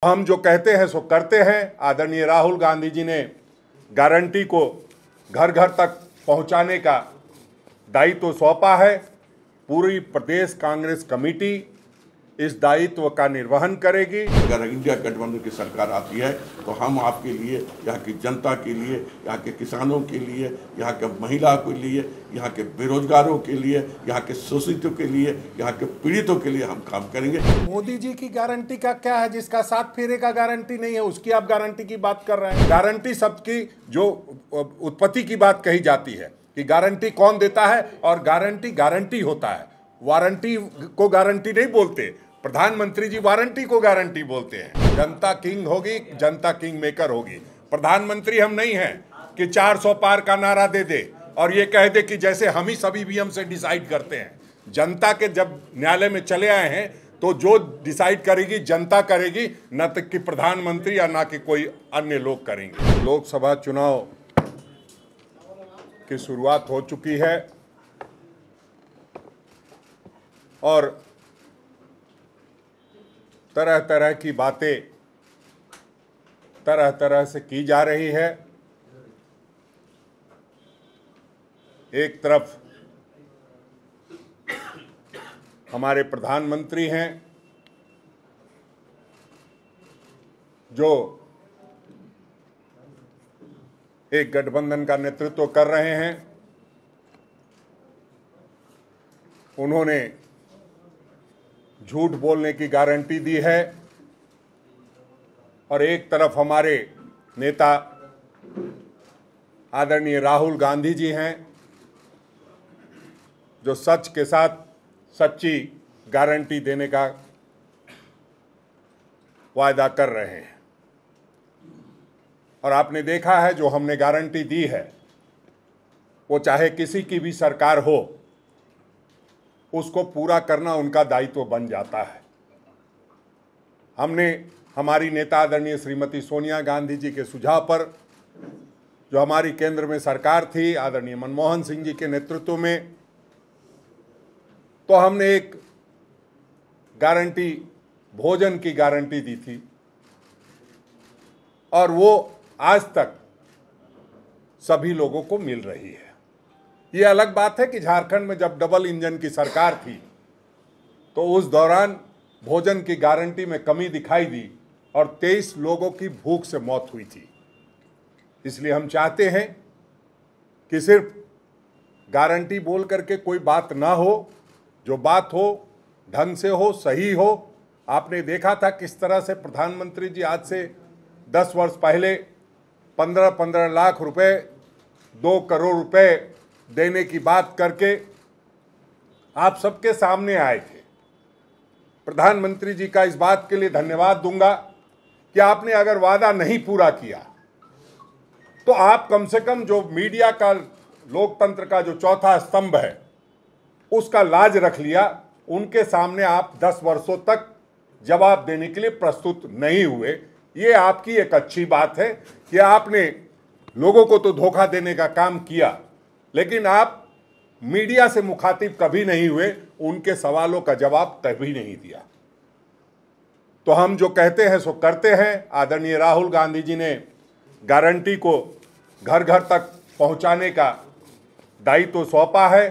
हम जो कहते हैं सो करते हैं। आदरणीय राहुल गांधी जी ने गारंटी को घर घर तक पहुंचाने का दायित्व सौंपा है। पूरी प्रदेश कांग्रेस कमेटी इस दायित्व का निर्वहन करेगी। अगर इंडिया गठबंधन की सरकार आती है तो हम आपके लिए, यहाँ की जनता के लिए, यहाँ के किसानों के लिए, यहाँ के महिला के लिए, यहाँ के बेरोजगारों के लिए, यहाँ के शोषितों के लिए, यहाँ के पीड़ितों के लिए हम काम करेंगे। मोदी जी की गारंटी का क्या है जिसका 7 फेरे का गारंटी नहीं है, उसकी आप गारंटी की बात कर रहे हैं। गारंटी सबकी जो उत्पत्ति की बात कही जाती है कि गारंटी कौन देता है, और गारंटी होता है। वारंटी को गारंटी नहीं बोलते, प्रधानमंत्री जी वारंटी को गारंटी बोलते हैं। जनता किंग होगी, जनता किंग मेकर होगी। प्रधानमंत्री हम नहीं हैं कि 400 पार का नारा दे दे और ये कह दे कि जैसे हम ही सभी ईवीएम से डिसाइड करते हैं। जनता के जब न्यायालय में चले आए हैं तो जो डिसाइड करेगी जनता करेगी, न तो कि प्रधानमंत्री या ना कि कोई अन्य लोग करेंगे। लोकसभा चुनाव की शुरुआत हो चुकी है और तरह तरह की बातें तरह तरह से की जा रही है। एक तरफ हमारे प्रधानमंत्री हैं जो एक गठबंधन का नेतृत्व कर रहे हैं। उन्होंने झूठ बोलने की गारंटी दी है और एक तरफ हमारे नेता आदरणीय राहुल गांधी जी हैं जो सच के साथ सच्ची गारंटी देने का वायदा कर रहे हैं। और आपने देखा है जो हमने गारंटी दी है वो चाहे किसी की भी सरकार हो, उसको पूरा करना उनका दायित्व बन जाता है। हमने हमारी नेता आदरणीय श्रीमती सोनिया गांधी जी के सुझाव पर, जो हमारी केंद्र में सरकार थी आदरणीय मनमोहन सिंह जी के नेतृत्व में, तो हमने एक गारंटी, भोजन की गारंटी दी थी और वो आज तक सभी लोगों को मिल रही है। ये अलग बात है कि झारखंड में जब डबल इंजन की सरकार थी तो उस दौरान भोजन की गारंटी में कमी दिखाई दी और 23 लोगों की भूख से मौत हुई थी। इसलिए हम चाहते हैं कि सिर्फ गारंटी बोल करके कोई बात ना हो, जो बात हो ढंग से हो, सही हो। आपने देखा था किस तरह से प्रधानमंत्री जी आज से 10 वर्ष पहले 15-15 लाख रुपए, 2 करोड़ रुपए देने की बात करके आप सबके सामने आए थे। प्रधानमंत्री जी का इस बात के लिए धन्यवाद दूंगा कि आपने अगर वादा नहीं पूरा किया तो आप कम से कम जो मीडिया का, लोकतंत्र का जो चौथा स्तंभ है, उसका लाज रख लिया। उनके सामने आप 10 वर्षों तक जवाब देने के लिए प्रस्तुत नहीं हुए। ये आपकी एक अच्छी बात है कि आपने लोगों को तो धोखा देने का काम किया, लेकिन आप मीडिया से मुखातिब कभी नहीं हुए, उनके सवालों का जवाब कभी नहीं दिया। तो हम जो कहते हैं सो करते हैं। आदरणीय राहुल गांधी जी ने गारंटी को घर घर तक पहुंचाने का दायित्व सौंपा है।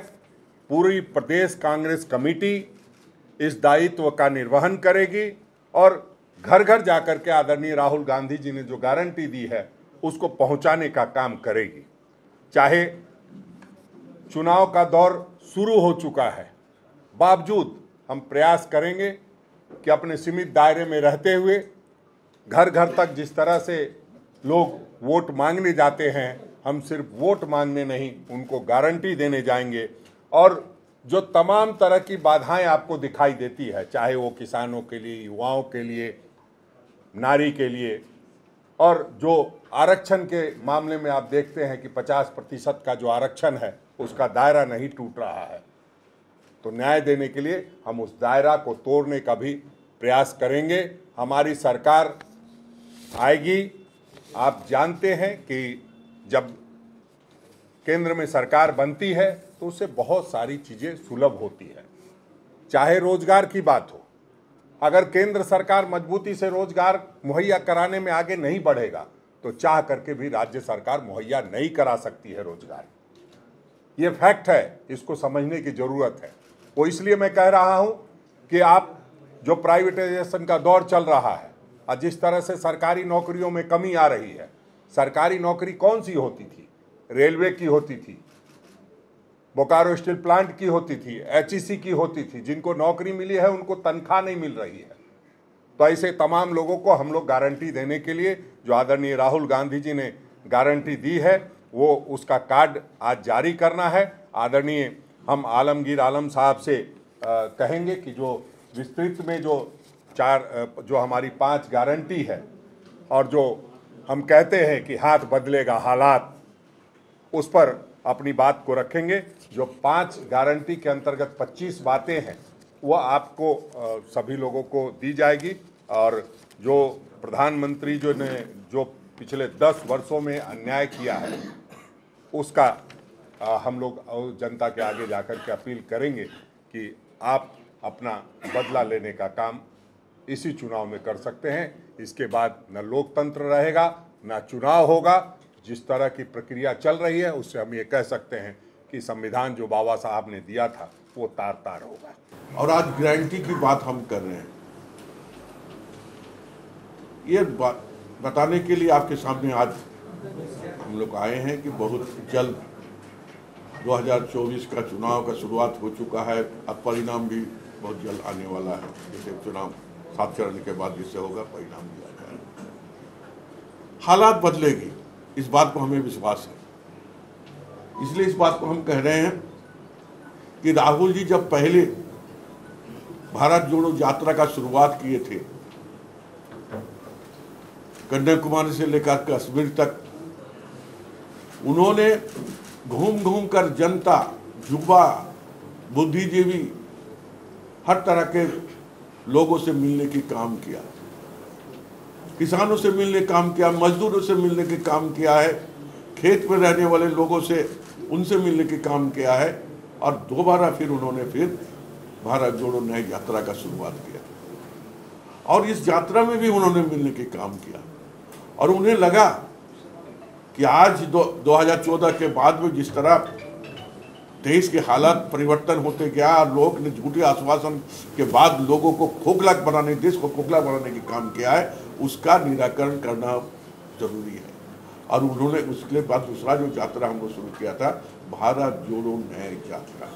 पूरी प्रदेश कांग्रेस कमेटी इस दायित्व का निर्वहन करेगी और घर घर जाकर के आदरणीय राहुल गांधी जी ने जो गारंटी दी है उसको पहुंचाने का काम करेगी। चाहे चुनाव का दौर शुरू हो चुका है, बावजूद हम प्रयास करेंगे कि अपने सीमित दायरे में रहते हुए घर घर तक जिस तरह से लोग वोट मांगने जाते हैं, हम सिर्फ वोट मांगने नहीं, उनको गारंटी देने जाएंगे। और जो तमाम तरह की बाधाएं आपको दिखाई देती है, चाहे वो किसानों के लिए, युवाओं के लिए, नारी के लिए, और जो आरक्षण के मामले में आप देखते हैं कि 50% का जो आरक्षण है उसका दायरा नहीं टूट रहा है, तो न्याय देने के लिए हम उस दायरा को तोड़ने का भी प्रयास करेंगे। हमारी सरकार आएगी। आप जानते हैं कि जब केंद्र में सरकार बनती है तो उससे बहुत सारी चीज़ें सुलभ होती है। चाहे रोजगार की बात हो, अगर केंद्र सरकार मजबूती से रोजगार मुहैया कराने में आगे नहीं बढ़ेगा तो चाह करके भी राज्य सरकार मुहैया नहीं करा सकती है रोजगार। ये फैक्ट है, इसको समझने की जरूरत है। वो इसलिए मैं कह रहा हूं कि आप जो प्राइवेटाइजेशन का दौर चल रहा है और जिस तरह से सरकारी नौकरियों में कमी आ रही है, सरकारी नौकरी कौन सी होती थी? रेलवे की होती थी, बोकारो स्टील प्लांट की होती थी, एचईसी की होती थी। जिनको नौकरी मिली है उनको तनख्वाह नहीं मिल रही है। तो ऐसे तमाम लोगों को हम लोग गारंटी देने के लिए, जो आदरणीय राहुल गांधी जी ने गारंटी दी है, वो उसका कार्ड आज जारी करना है। आदरणीय हम आलमगीर आलम साहब से कहेंगे कि जो विस्तृत में जो हमारी 5 गारंटी है और जो हम कहते हैं कि हाथ बदलेगा हालात, उस पर अपनी बात को रखेंगे। जो 5 गारंटी के अंतर्गत 25 बातें हैं वो आपको सभी लोगों को दी जाएगी। और जो प्रधानमंत्री जो पिछले 10 वर्षों में अन्याय किया है उसका हम लोग जनता के आगे जाकर के अपील करेंगे कि आप अपना बदला लेने का काम इसी चुनाव में कर सकते हैं। इसके बाद न लोकतंत्र रहेगा न चुनाव होगा। जिस तरह की प्रक्रिया चल रही है उससे हम ये कह सकते हैं कि संविधान जो बाबा साहब ने दिया था वो तार तार होगा। और आज गारंटी की बात हम कर रहे हैं, ये बताने के लिए आपके सामने आज हम लोग आए हैं कि बहुत जल्द 2024 का चुनाव का शुरुआत हो चुका है। अब परिणाम भी बहुत जल्द आने वाला है। जैसे चुनाव 7 चरण के बाद जिससे होगा परिणाम भी आ जाएगा। हालात बदलेगी, इस बात को हमें विश्वास है। इसलिए इस बात को हम कह रहे हैं कि राहुल जी जब पहले भारत जोड़ो यात्रा का शुरुआत किए थे, कन्याकुमारी से लेकर कश्मीर तक, उन्होंने घूम घूम कर जनता, युवा, बुद्धिजीवी, हर तरह के लोगों से मिलने की काम किया, किसानों से मिलने काम किया, मजदूरों से मिलने के काम किया है, खेत में रहने वाले लोगों से उनसे मिलने के काम किया है। और दोबारा फिर उन्होंने भारत जोड़ो नई यात्रा का शुरुआत किया और इस यात्रा में भी उन्होंने मिलने के काम किया। और उन्हें लगा कि आज 2014 के बाद में जिस तरह देश के हालात परिवर्तन होते गया और लोग ने झूठे आश्वासन के बाद लोगों को खोखला बनाने, देश को खोखला बनाने की काम किया है, उसका निराकरण करना जरूरी है। और उन्होंने उसके बाद दूसरा जो यात्रा हमने शुरू किया था, भारत जोड़ो नई यात्रा,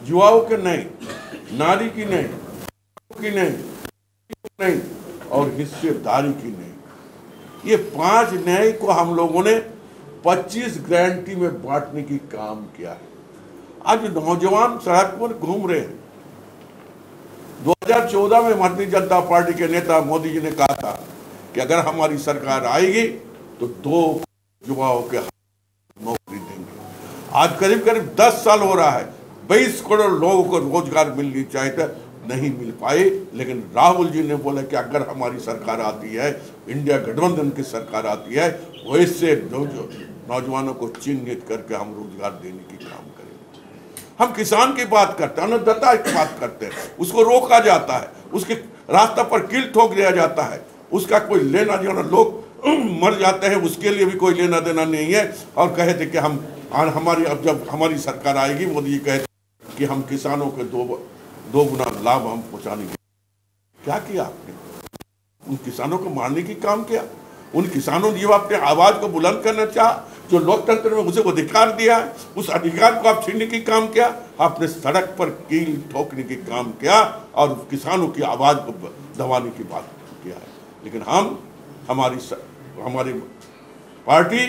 युवाओं के नए, नारी की नई, नई और हिस्सेदारी की नई, ये 5 नए को हम लोगों ने 25 गारंटी में बांटने की काम किया है। आज नौजवान सड़क पर घूम रहे हैं। 2014 में भारतीय जनता पार्टी के नेता मोदी जी ने कहा था कि अगर हमारी सरकार आएगी तो 2 युवाओं के नौकरी देंगे। आज करीब करीब 10 साल हो रहा है, 22 करोड़ लोगों को रोजगार मिलनी चाहिए था, नहीं मिल पाए। लेकिन राहुल जी ने बोला कि अगर हमारी सरकार आती है, इंडिया गठबंधन की सरकार आती है, वैसे नौजवानों को चिन्हित करके हम रोजगार देने की काम करेंगे। हम किसान की बात करते हैं, अन्नदाता की बात करते हैं, उसको रोका जाता है, उसके रास्ता पर कील ठोक दिया जाता है, उसका कोई लेना देना, लोग मर जाते हैं, उसके लिए भी कोई लेना देना नहीं है। और कहे थे कि अब जब हमारी सरकार आएगी, मोदी जी कहे कि हम किसानों के 2 गुना लाभ हम पहुंचाने की। क्या किया आपने? उन किसानों को मारने की काम किया। उन किसानों ने अपने आवाज को बुलंद करना चाहा, जो लोकतंत्र में उसे अधिकार दिया है, उस अधिकार को आप छीनने की काम किया। आपने सड़क पर कील ठोकने की काम किया और किसानों की आवाज को दबाने की बात किया है। लेकिन हमारी पार्टी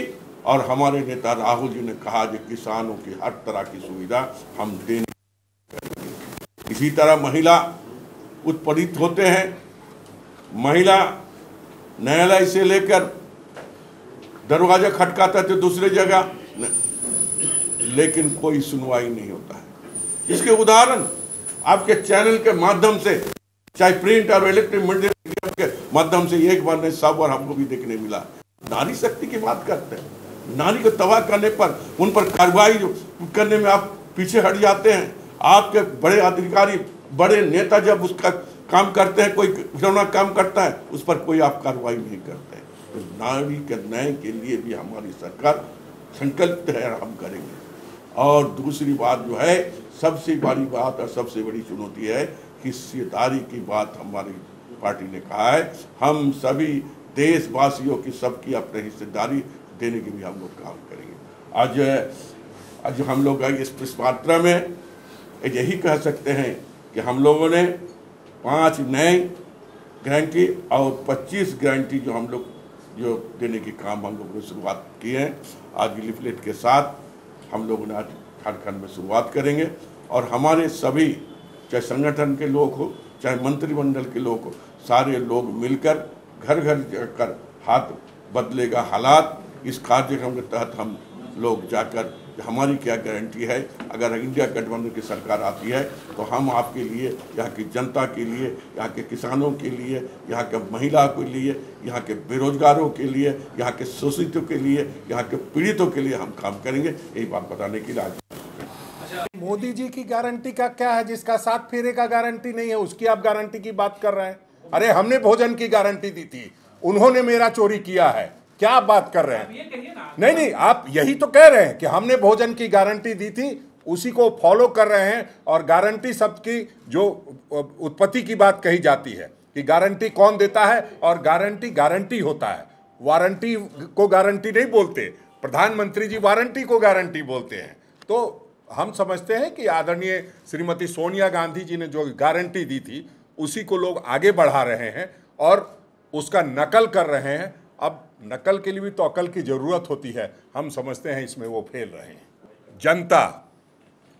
और हमारे नेता राहुल जी ने कहा कि किसानों की हर तरह की सुविधा हम देने। इसी तरह महिला उत्पीड़ित होते हैं, महिला न्यायालय से लेकर दरवाजा खटकाता थे दूसरे जगह, लेकिन कोई सुनवाई नहीं होता है। इसके उदाहरण आपके चैनल के माध्यम से, चाहे प्रिंट और इलेक्ट्रिक मीडिया के माध्यम से, एक बार नहीं 100 बार हमको भी देखने मिला। नारी शक्ति की बात करते हैं, नारी को तबाह करने पर, उन पर कार्रवाई करने में आप पीछे हट जाते हैं। आपके बड़े अधिकारी, बड़े नेता जब उसका काम करते हैं, कोई घिनौना काम करता है, उस पर कोई आप कार्रवाई नहीं करते हैं। तो नारी के न्याय के लिए भी हमारी सरकार संकल्पित है, हम करेंगे। और दूसरी बात जो है, सबसे बड़ी बात और सबसे बड़ी चुनौती है, हिस्सेदारी की बात हमारी पार्टी ने कहा है। हम सभी देशवासियों की सबकी अपनी हिस्सेदारी देने की भी हम लोग काम करेंगे। आज हम लोग इस मात्रा में यही कह सकते हैं कि हम लोगों ने 5 नए गारंटी और 25 गारंटी जो हम लोग जो देने की काम हम लोगों ने शुरुआत की है। आज लिफलेट के साथ हम लोगों ने आज झारखंड में शुरुआत करेंगे और हमारे सभी, चाहे संगठन के लोग हो, चाहे मंत्रिमंडल के लोग हो, सारे लोग मिलकर घर घर जाकर हाथ बदलेगा हालात, इस कार्यक्रम के तहत हम लोग जाकर हमारी क्या गारंटी है। अगर इंडिया गठबंधन की सरकार आती है तो हम आपके लिए, यहाँ की जनता के लिए, यहाँ के किसानों के लिए, यहाँ के महिला के लिए, यहाँ के बेरोजगारों के लिए, यहाँ के शोषितों के लिए, यहाँ के पीड़ितों के लिए हम काम करेंगे। यही बात बताने के लिए आज मोदी जी की गारंटी का क्या है, जिसका 7 फेरे का गारंटी नहीं है, उसकी आप गारंटी की बात कर रहे हैं। अरे हमने भोजन की गारंटी दी थी, उन्होंने मेरा चोरी किया है, क्या आप बात कर रहे हैं? नहीं, आप यही तो कह रहे हैं कि हमने भोजन की गारंटी दी थी, उसी को फॉलो कर रहे हैं। और गारंटी शब्द की जो उत्पत्ति की बात कही जाती है कि गारंटी कौन देता है, और गारंटी होता है, वारंटी को गारंटी नहीं बोलते। प्रधानमंत्री जी वारंटी को गारंटी बोलते हैं। तो हम समझते हैं कि आदरणीय श्रीमती सोनिया गांधी जी ने जो गारंटी दी थी, उसी को लोग आगे बढ़ा रहे हैं और उसका नकल कर रहे हैं। अब नकल के लिए भी तो अकल की जरूरत होती है, हम समझते हैं इसमें वो फेल रहे हैं।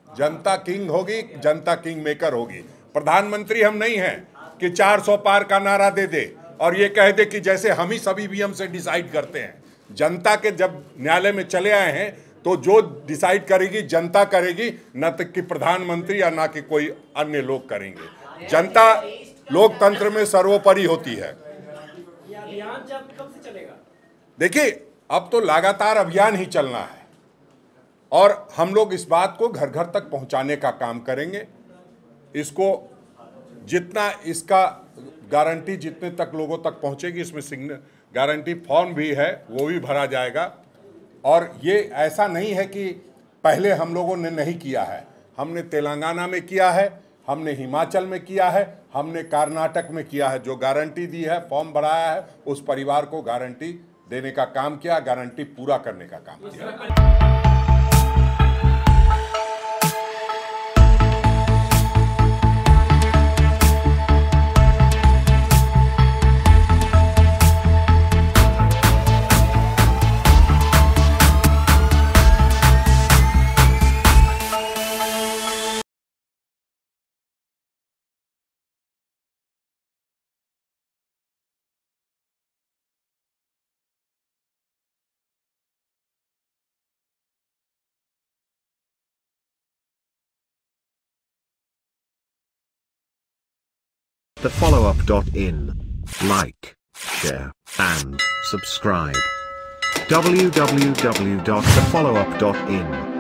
जनता किंग होगी, जनता किंग मेकर होगी। प्रधानमंत्री हम नहीं हैं कि 400 पार का नारा दे दे और ये कह दे कि जैसे हम ही सभी ईवीएम से डिसाइड करते हैं। जनता के जब न्यायालय में चले आए हैं तो जो डिसाइड करेगी जनता करेगी, न तो कि प्रधानमंत्री या ना कि कोई अन्य लोग करेंगे। जनता लोकतंत्र में सर्वोपरि होती है। अभियान कब से चलेगा? देखिए, अब तो लगातार अभियान ही चलना है और हम लोग इस बात को घर घर तक पहुंचाने का काम करेंगे। इसको जितना इसका गारंटी जितने तक लोगों तक पहुंचेगी, इसमें गारंटी फॉर्म भी है, वो भी भरा जाएगा। और ये ऐसा नहीं है कि पहले हम लोगों ने नहीं किया है, हमने तेलंगाना में किया है, हमने हिमाचल में किया है, हमने कर्नाटक में किया है। जो गारंटी दी है, फॉर्म भराया है, उस परिवार को गारंटी देने का काम किया, गारंटी पूरा करने का काम किया। thefollowup.in. Like, share, and subscribe. www.thefollowup.in